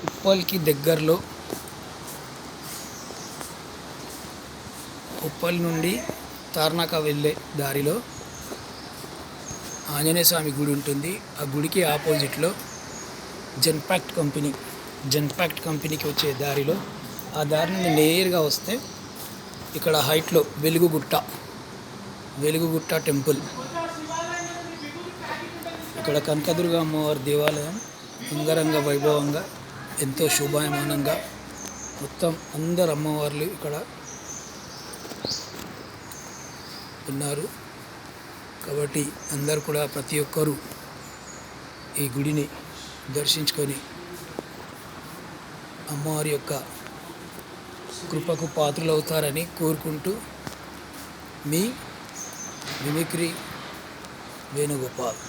ఉప్పల్కి దగ్గరలో ఉప్పల్ నుండి తార్నాక వెళ్ళే దారిలో ఆంజనేయ స్వామి గుడి ఉంటుంది. ఆ గుడికి ఆపోజిట్లో జెన్పాక్ట్ కంపెనీకి వచ్చే దారిలో ఆ దారి నుండి నేరుగా వస్తే ఇక్కడ హైట్లో వెలుగుగుట్ట టెంపుల్, ఇక్కడ కనకదుర్గ అమ్మవారి దేవాలయం అంగరంగ వైభవంగా ఎంతో శోభాయమానంగా మొత్తం అందరు అమ్మవార్లు ఇక్కడ ఉన్నారు. కాబట్టి అందరు కూడా ప్రతి ఒక్కరూ ఈ గుడిని దర్శించుకొని అమ్మవారి యొక్క కృపకు పాత్రలవుతారని కోరుకుంటూ మీ మిమిక్రీ వేణుగోపాల్.